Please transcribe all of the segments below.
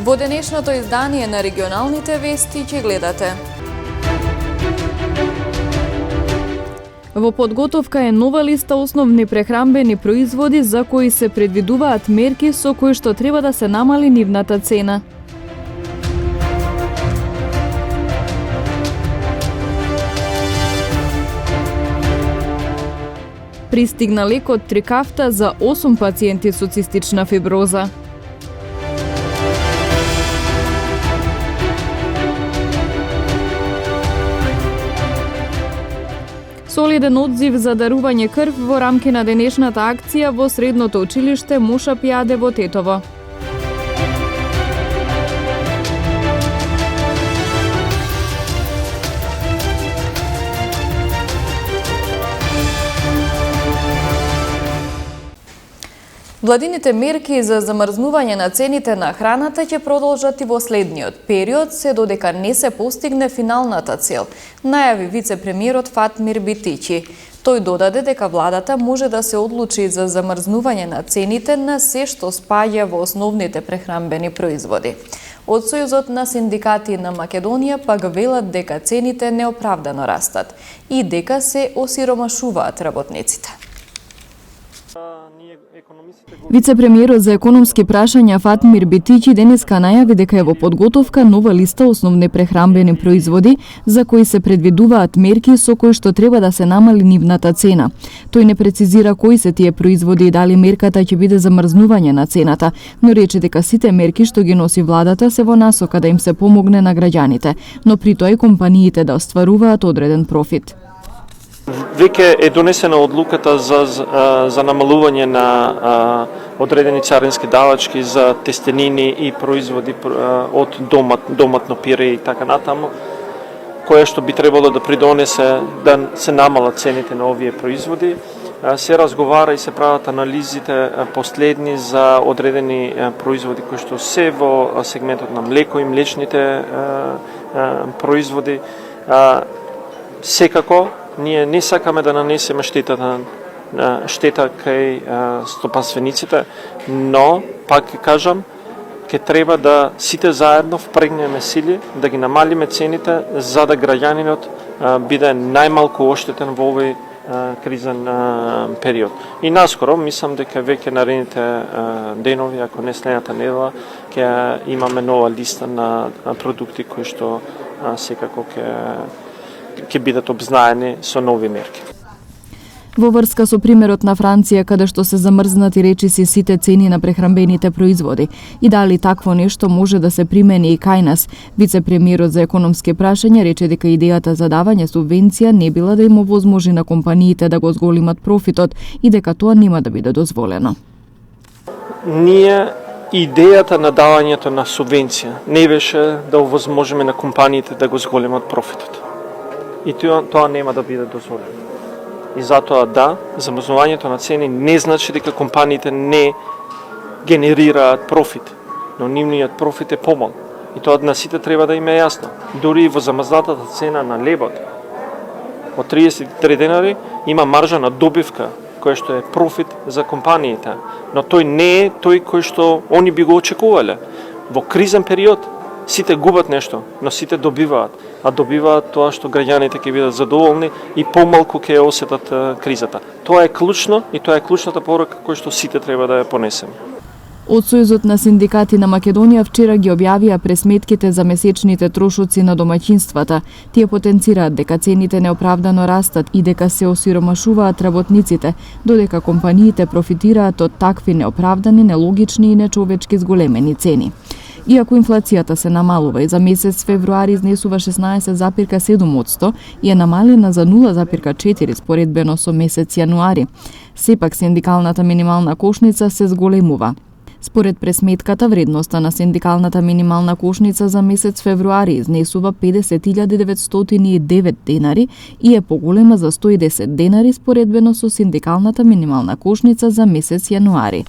Во денешното издание на регионалните вести ќе гледате. Во подготовка е нова листа основни прехранбени производи за кои се предвидуваат мерки со кои што треба да се намали нивната цена. Пристигна лек од Трикафта за 8 пациенти со цистична фиброза. Солиден одзив за дарување крв во рамки на денешната акција во средното училиште Моша Пијаде во Тетово. Владините мерки за замрзнување на цените на храната ќе продолжат и во следниот период, се додека не се постигне финалната цел, најави вице-премиерот Фатмир Битичи. Тој додаде дека владата може да се одлучи за замрзнување на цените на се што спаѓа во основните прехранбени производи. Од Сојузот на синдикати на Македонија пак велат дека цените неоправдано растат и дека се осиромашуваат работниците. Вице-премиерот за економски прашања Фатмир Битичи денеска најави дека е во подготовка нова листа основни прехранбени производи за кои се предвидуваат мерки со кои што треба да се намали нивната цена. Тој не прецизира кои се тие производи и дали мерката ќе биде замрзнување на цената, но рече дека сите мерки што ги носи владата се во насока да им се помогне на граѓаните, но при тоа и компаниите да остваруваат одреден профит. Веќе е донесена одлуката за намалување на одредени царински давачки за тестенини и производи од доматно пире и така натаму, кое што би требало да придонесе да се намалат цените на овие производи. Се разговара и се прават анализите последни за одредени производи кои што се во сегментот на млеко и млечните производи. Секако ние не сакаме да нанесеме штета кај стопанствениците, но, пак ќе кажам, ќе треба да сите заедно впрегнеме сили, да ги намалиме цените, за да граѓанинот биде најмалку оштетен во овој кризен период. И наскоро, мислам дека веќе наредните денови, ако не следната недела, ќе имаме нова листа на продукти кои што секако ќе бидат обзнаени со нови мерки. Во врска со примерот на Франција, каде што се замрзнати речиси сите цени на прехранбените производи и дали такво нешто може да се примени и кај нас, вице-премиерот за економски прашања рече дека идејата за давање субвенција не била да им овозможи на компаниите да го зголимат профитот и дека тоа нема да биде дозволено. Идејата на давањето на субвенција не беше да овозможиме на компаниите да го зголимат профитот. И тоа нема да биде дозволено. И затоа да, замрзнувањето на цени не значи дека компаниите не генерираат профит, но нивниот профит е помал. И тоа на сите треба да им е јасно. Дури и во замрзнатата цена на лебот од 33 денари има маржа на добивка кој што е профит за компаниите, но тој не е тој кој што они би го очекувале. Во кризен период сите губат нешто, но сите добиваат, а добиваат тоа што граѓаните ќе бидат задоволни и помалку ќе осетат кризата. Тоа е клучно и тоа е клучната порака која што сите треба да ја понесеме. Од Сојузот на синдикати на Македонија вчера ги објавија пресметките за месечните трошоци на домаќинствата. Тие потенцираат дека цените неоправдано растат и дека се осиромашуваат работниците, додека компаниите профитираат од такви неоправдани, нелогични и нечовечки зголемени цени. Иако инфлацијата се намалува и за месец февруари изнесува 16,7% и е намалена за 0,4 споредбено со месец јануари, сепак синдикалната минимална кошница се зголемува. Според пресметката, вредноста на синдикалната минимална кошница за месец февруари изнесува 50.909 денари и е поголема за 110 денари споредбено со синдикалната минимална кошница за месец јануари.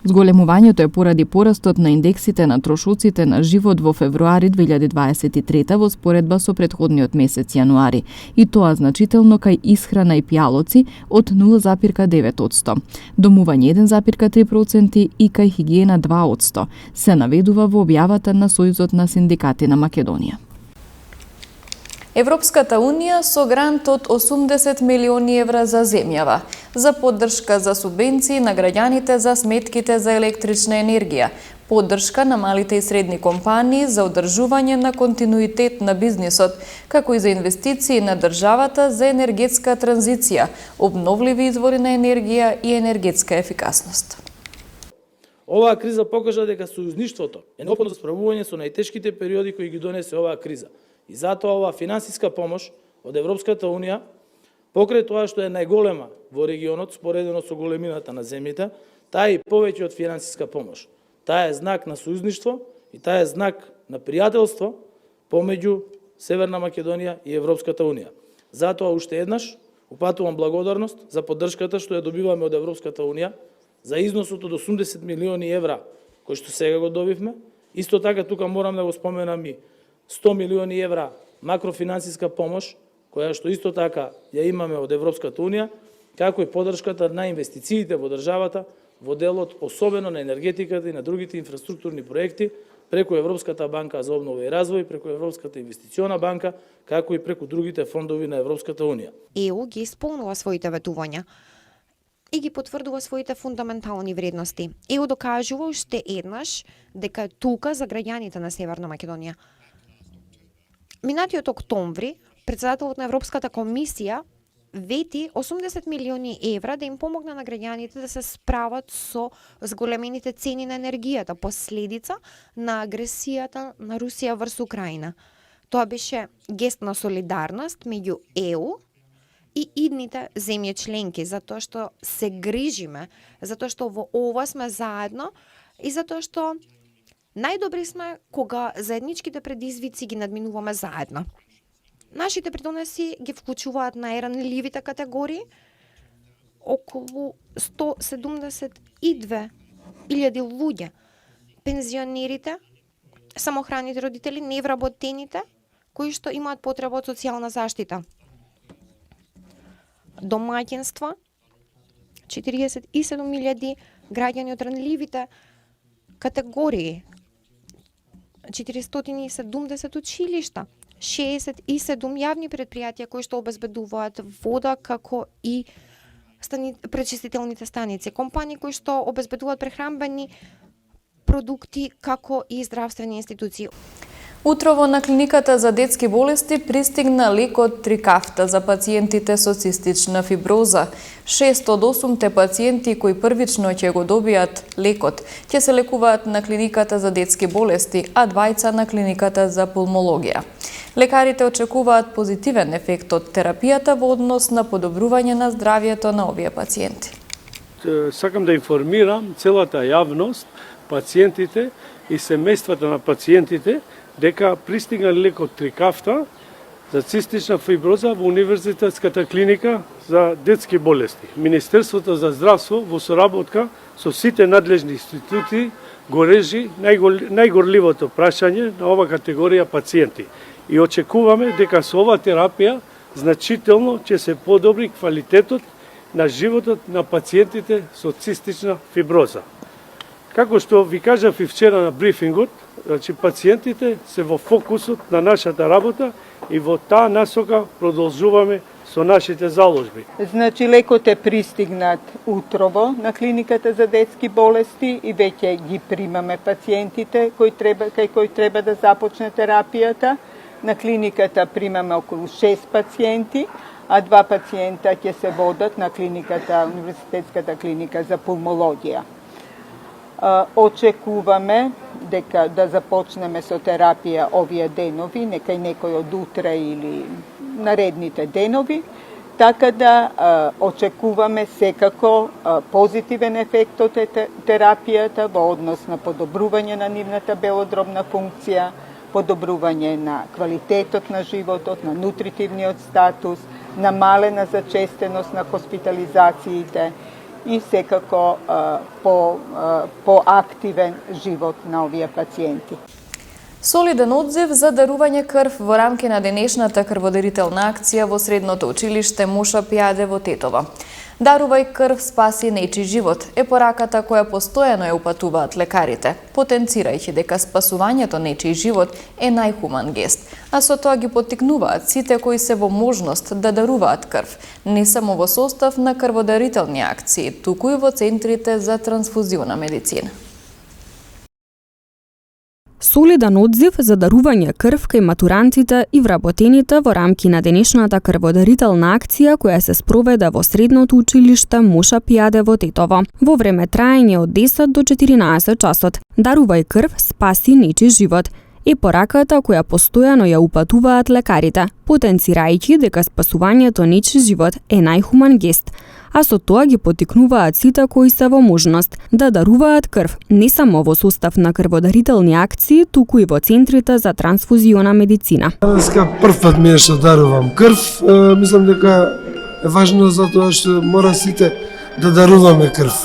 Зголемувањето е поради порастот на индексите на трошоците на живот во февруари 2023 во споредба со претходниот месец јануари, и тоа значително кај исхрана и пијалоци од 0,9%, домување 1,3% и кај хигиена 2%, се наведува во објавата на Сојузот на синдикати на Македонија. Европската Унија со грант од 80 милиони евра за земјава, за поддршка за субвенции на граѓаните за сметките за електрична енергија, поддршка на малите и средни компании за одржување на континуитет на бизнисот, како и за инвестиции на државата за енергетска транзиција, обновливи извори на енергија и енергетска ефикасност. Оваа криза покажа дека сојузништвото е неопходно за справување со најтешките периоди кои ги донесе оваа криза. И затоа оваа финансиска помош од Европската Унија, покрај тоа што е најголема во регионот, споредено со големината на земјите, таа е и повеќе од финансиска помош. Таа е знак на сојузништво и таа е знак на пријателство помеѓу Северна Македонија и Европската Унија. Затоа уште еднаш упатувам благодарност за поддршката што ја добиваме од Европската Унија, за износот од 80 милиони евра кој што сега го добивме. Исто така тука морам да го споменам и 100 милиони евра макрофинансиска помош, која што исто така ја имаме од Европската Унија, како и поддршката на инвестициите во државата, во делот особено на енергетиката и на другите инфраструктурни проекти, преку Европската банка за обнова и развој, преку Европската инвестициона банка, како и преку другите фондови на Европската Унија. ЕУ ги исполнува своите ветувања и ги потврдува своите фундаментални вредности. ЕУ докажува уште еднаш дека е тука за граѓаните на Северна Македонија. Минатиот октомври, председателот на Европската комисија вети 80 милиони евра да им помогне на граѓаните да се справат со зголемените цени на енергијата, последица на агресијата на Русија врз Украина. Тоа беше гест на солидарност меѓу ЕУ и идните земји членки, затоа што се грижиме, затоа што во ова сме заедно и затоа што најдобри сме кога заедничките предизвици ги надминуваме заедно. Нашите придонеси ги вклучуваат најранливите категории, околу 172.000 луѓе, пензионерите, самохраните родители, невработените, кои што имаат потреба од социјална заштита. Домаќинства, 47.000 граѓани од ранливите категории, 470 училишта, 67 јавни предпријатија кои што обезбедуваат вода, како и пречистителните станици, компании кои што обезбедуваат прехранбени продукти, како и здравствени институции. Утрово на клиниката за детски болести пристигна лекот Трикафта за пациентите со цистична фиброза. 6 од 8 пациенти кои првично ќе го добијат лекот ќе се лекуваат на клиниката за детски болести, а 2 на клиниката за пулмологија. Лекарите очекуваат позитивен ефект од терапијата во однос на подобрување на здравјето на овие пациенти. Сакам да информирам целата јавност, пациентите и семејствата на пациентите дека пристигна лекот Трикафта за цистична фиброза во Универзитетската клиника за детски болести. Министерството за здравство во соработка со сите надлежни институти го реши најгорливото прашање на ова категорија пациенти. И очекуваме дека со оваа терапија значително ќе се подобри квалитетот на животот на пациентите со цистична фиброза. Како што ви кажав и вчера на брифингот, значи пациентите се во фокусот на нашата работа и во таа насока продолжуваме со нашите заложби. Значи лекот е пристигнат утрово на клиниката за детски болести и веќе ги примаме пациентите кај кои треба да започне терапијата. На клиниката примаме околу 6 пациенти, а 2 пациента ќе се водат на клиниката, Универзитетската клиника за пулмологија. Очекуваме дека да започнеме со терапија овие денови, некај некој од утре или наредните денови, така да очекуваме секако позитивен ефект од терапијата во однос на подобрување на нивната белодробна функција, подобрување на квалитетот на животот, на нутритивниот статус, намалена зачестеност на хоспитализациите i sekako поактивен живот на овие пациенти. Солиден одзив за дарување крв во рамки на денешната крводарителна акција во средното училиште Моша Пијаде во Тетово. Дарувај крв, спаси нечи живот е пораката која постојано ја упатуваат лекарите, потенцирајќи дека спасувањето нечи живот е најхуман гест, а со тоа ги поттикнуваат сите кои се во можност да даруваат крв, не само во состав на крводарителни акции, туку и во центрите за трансфузиона медицина. Солидан одзив за дарување крв кај матурантите и вработените во рамки на денешната крводарителна акција која се спроведе во средното училиште Моша Пијаде во Тетово. Во време траење од 10 до 14 часот. Дарувај крв, спаси нечи живот е пораката која постојано ја упатуваат лекарите, потенцирајќи дека спасувањето нечи живот е најхуман гест, а со тоа ги поттикнуваат сите кои се во можност да даруваат крв, не само во состав на крводарителни акции, туку и во центрите за трансфузиона медицина. Денеска прв пат ми е што дарувам крв, мислам дека е важно затоа што мора сите да даруваме крв.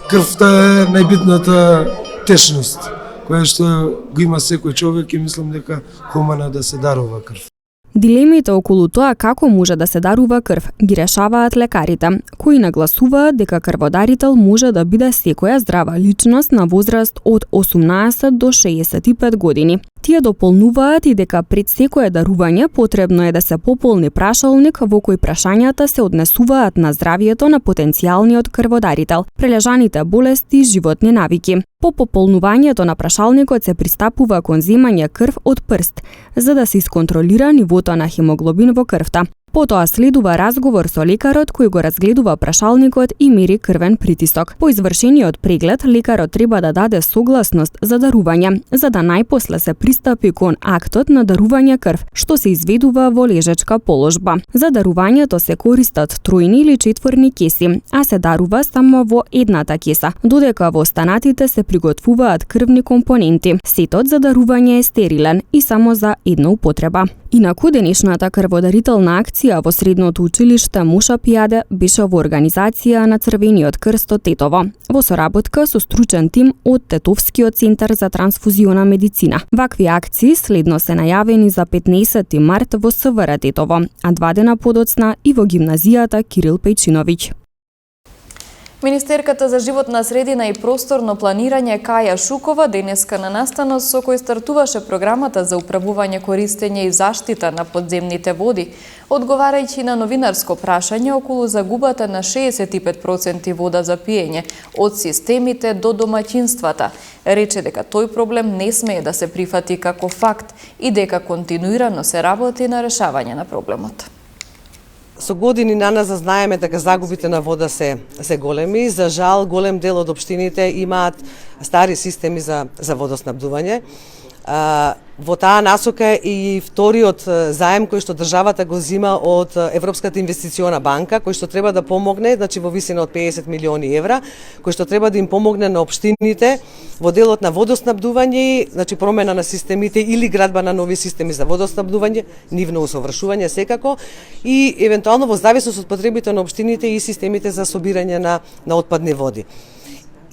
Крвта е најбитната течност која што го има секој човек и мислам дека хумано да се дарува крв. Дилемите околу тоа како може да се дарува крв ги решаваат лекарите, кои нагласуваат дека крводарител може да биде секоја здрава личност на возраст од 18 до 65 години. Тие дополнуваат и дека пред секое дарување потребно е да се пополни прашалник во кој прашањата се однесуваат на здравието на потенцијалниот крводарител, прележаните болести и животни навики. По пополнувањето на прашалникот се пристапува кон земање крв од прст, за да се исконтролира нивото на хемоглобин во крвта. Потоа следува разговор со лекарот кој го разгледува прашалникот и мери крвен притисок. По извршениот преглед, лекарот треба да даде согласност за дарување, за да најпосле се пристапи кон актот на дарување крв, што се изведува во лежачка положба. За дарувањето се користат тројни или четворни кеси, а се дарува само во едната кеса, додека во останатите се приготвуваат крвни компоненти. Сетот за дарување е стерилен и само за една употреба. Инаку денешната крводарителна акција во средното училиште Моша Пијаде беше во организација на Црвениот крст од Тетово, во соработка со стручен тим од Тетовскиот центар за трансфузиона медицина. Вакви акции следно се најавени за 15 март во СВР Тетово, а 2 дена подоцна и во гимназијата Кирил Пејчиновиќ. Министерката за животна средина и просторно планирање Каја Шукова денеска на настанот со кој стартуваше програмата за управување, користење и заштита на подземните води, одговарајќи на новинарско прашање околу загубата на 65% вода за пиење од системите до домаќинствата, рече дека тој проблем не смее да се прифати како факт и дека континуирано се работи на решавање на проблемот. Со години на нас знаеме дека загубите на вода се големи. За жал, голем дел од општините имаат стари системи за водоснабдување. Во таа насока и вториот заем кој што државата го зима од Европската инвестициона банка, кој што треба да помогне, значи во висина од 50 милиони евра, кој што треба да им помогне на општините во делот на водоснабдување, значи промена на системите или градба на нови системи за водоснабдување, нивно усовршување секако и евентуално во зависност од потребите на општините и системите за собирање на отпадни води.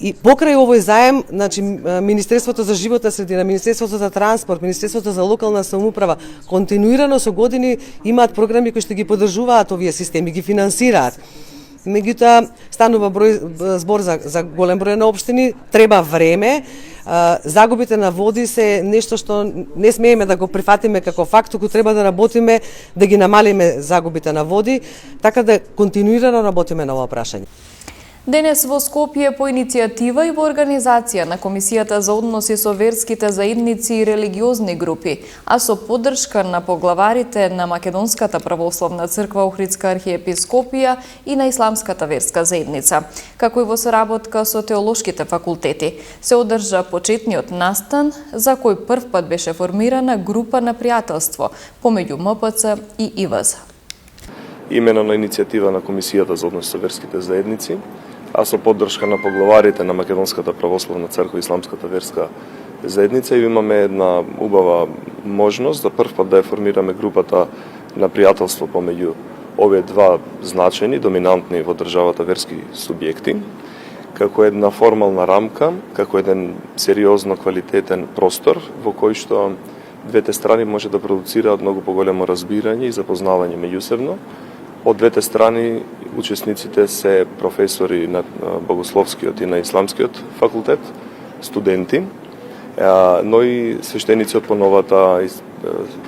И покрај овој заем, значи Министерството за животна средина, Министерството за транспорт, Министерството за локална самоуправа континуирано со години имаат програми кои што ги поддржуваат овие системи, ги финансираат. Меѓутоа станува збор за голем број на општини, треба време. Загубите на води се нешто што не смееме да го прифатиме како факт, туку треба да работиме да ги намалиме загубите на води, така да континуирано работиме на ова прашање. Денес во Скопје по иницијатива и во организација на Комисијата за односи со верските заедници и религиозни групи, а со поддршка на поглаварите на Македонската православна црква Охридска архиепископија и на Исламската верска заедница, како и во соработка со теолошките факултети, се одржа почетниот настан за кој прв пат беше формирана група на пријателство помеѓу МПЦ и ИВЗ. Имено на иницијатива на Комисијата за односи со верските заедници, а со поддршка на поглаварите на Македонската православна црква и Исламската верска заедница, и имаме една убава можност за прв пат да ја формираме групата на пријателство помеѓу овие два значајни, доминантни во државата верски субјекти, како една формална рамка, како еден сериозно квалитетен простор во кој што двете страни може да продуцираат многу поголемо разбирање и запознавање меѓусебно. Од двете страни учесниците се професори на богословскиот и на исламскиот факултет, студенти, но и свештеници од поновата,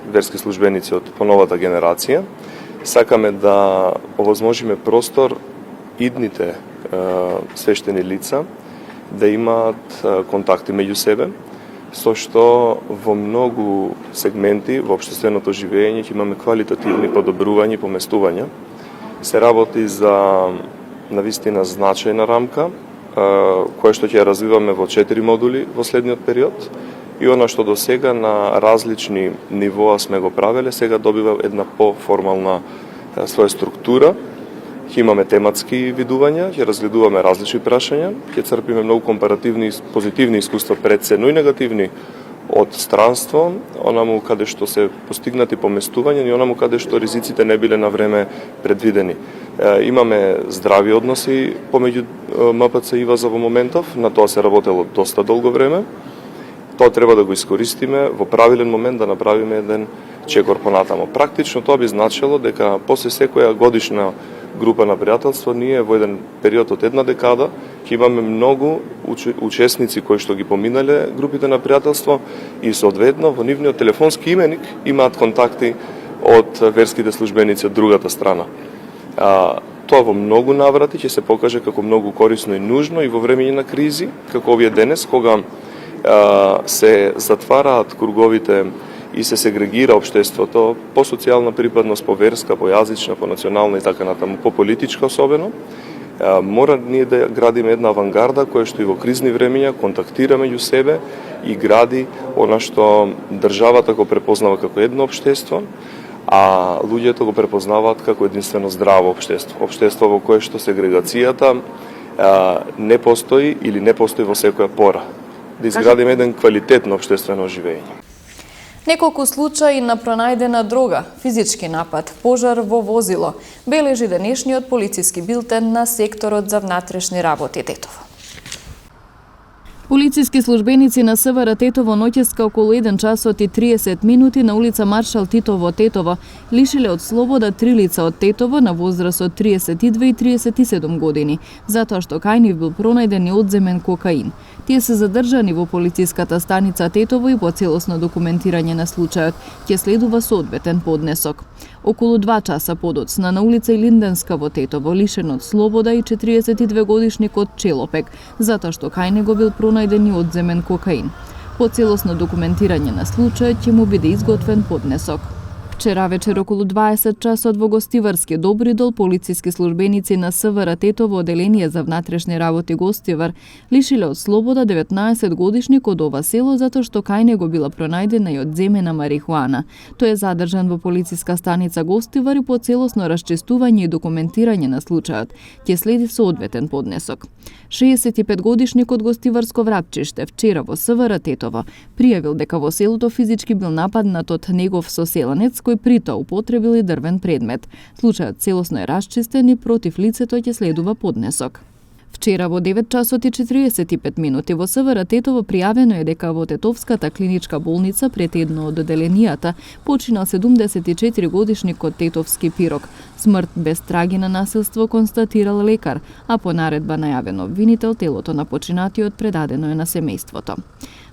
верски службеници од поновата генерација. Сакаме да овозможиме простор идните свештени лица да имаат контакти меѓу себе, со што во многу сегменти во општественото живење ќе имаме квалитативни подобрувања и поместувања. Се работи за навистина значајна рамка, која што ќе ја развиваме во 4 модули во следниот период, и она што до сега на различни нивоа сме го правеле, сега добива една поформална своја структура. Ќе имаме тематски видувања, ќе разгледуваме различни прашања, ќе црпиме многу компаративни и позитивни искуства пред се, но и негативни од странство, онаму каде што се постигнати поместувања и онаму каде што ризиците не биле на време предвидени. Имаме здрави односи помеѓу МПЦ и ИВАЗа во моментов, на тоа се работело доста долго време. Тоа треба да го искористиме во правилен момент да направиме еден чекор понатамо. Практично тоа би значило дека после секоја годишна група на пријателство, ние во еден период од една декада ќе имаме многу учесници кои што ги поминале групите на пријателство и соодветно во нивниот телефонски именик имаат контакти од верските службеници од другата страна. Тоа во многу наврати ќе се покаже како многу корисно и нужно и во времења на кризи, како овие денес, кога се затвараат круговите и се сегрегира општеството по социјална припадност, по верска, по јазична, по национална и така натаму, по политичка особено, мора ние да градиме една авангарда која што и во кризни времења контактира меѓу себе и гради она што државата го препознава како едно општество, а луѓето го препознаваат како единствено здраво општество. Општество во кое што сегрегацијата не постои или не постои во секоја пора. Да изградиме еден квалитетно општествено живење. Неколку случаи на пронајдена дрога, физички напад, пожар во возило, бележи денешниот полициски билтен на секторот за внатрешни работи Тетово. Полициски службеници на СВР Тетово ноќеска околу 1 часот и 30 минути на улица Маршал Тито во Тетово лишиле од слобода 3 лица од Тетово на возраст од 32 и 37 години, затоа што кај нив бил пронајден и одземен кокаин. Тие се задржани во полициската станица Тетово и по целосно документирање на случајот ќе следува соодветен поднесок. Околу 2 часа подоцна на улица Илинденска во Тетово лишен од слобода и 42 годишникот Челопек, затоа што кај него бил пронајден и одземен кокаин. По целосно документирање на случајот ќе му биде изготвен поднесок. Вчера вечер околу 20 часот во Гостиварски Добридол полициски службеници на СВР Тетово оделение за внатрешни работи Гостивар лишиле од слобода 19 годишник од ова село затоа што кај него била пронајдена и одземена марихуана. Тој е задржан во полициска станица Гостивар и по целосно расчистување и документирање на случајот ќе следи соодветен поднесок. 65 годишникот Гостиварско Врапчиште вчера во СВР Тетово пријавил дека во селото физички бил нападнат од негов соселанец кој при тоа употребил и дрвен предмет. Случајот целосно е расчистен и против лицето ќе следува поднесок. Вчера во 9 часот и 45 минути во СВР Тетово пријавено е дека во Тетовската клиничка болница пред едно од оделенијата починал 74 годишникот Тетовски Пирок. Смрт без траги на насилство констатирал лекар, а по наредба најавен обвинител телото на починатиот предадено е на семејството.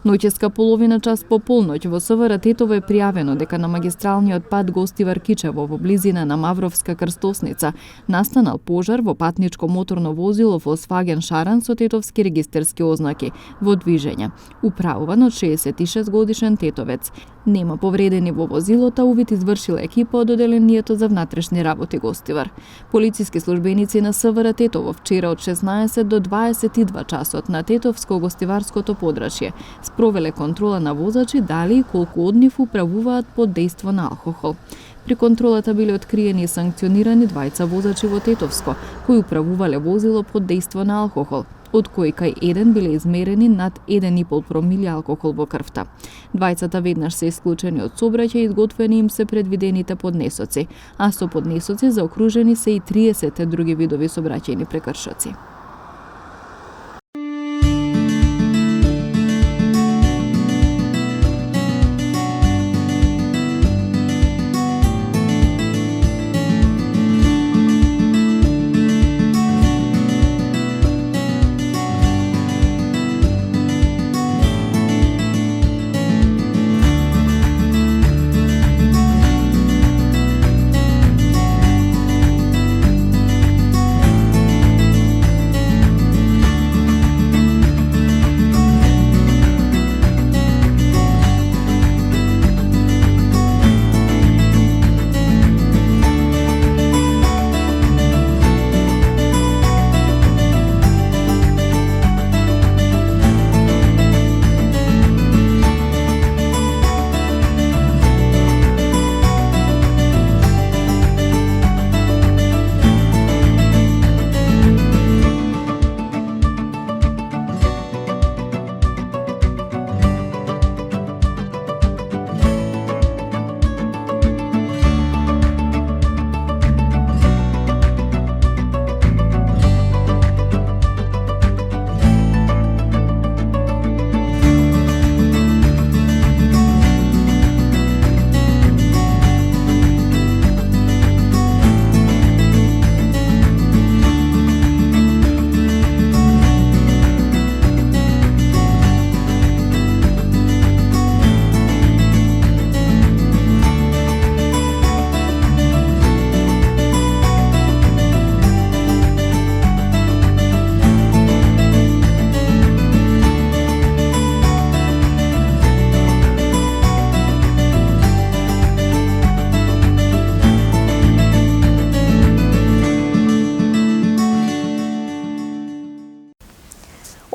Ноќеска половина час по полноќ во СВР Тетово е пријавено дека на магистралниот пат Гостивар Кичево во близина на Мавровска крстосница настанал пожар во патничко моторно возило Volkswagen Шаран со тетовски регистерски ознаки во движење, управуван од 66 годишен тетовец. Нема повредени во возилото, увид извршила екипа од оделението за внатрешни работи Гостивар. Полициски службеници на СВР Тетово вчера од 16 до 22 часот на Тетовско-Гостиварското подрачје спровеле контрола на возачи дали и колку од нив управуваат под дејство на алкохол. При контролата биле откриени и санкционирани двајца возачи во Тетовско, кои управувале возило под дејство на алкохол. од кои кај еден биле измерени над 1,5 промили алкохол во крвта. Двајцата веднаш се исклучени од сообраќај и изготвени им се предвидените поднесоци, а со поднесоци заокружени се и 30 други видови сообраќајни прекршоци.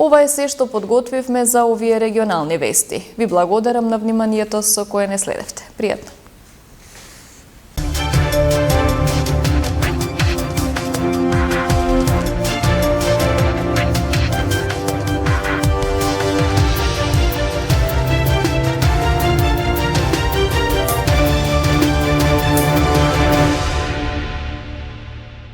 Ова е се што подготвивме за овие регионални вести. Ви благодарам на вниманието со кое не следевте. Пријатно!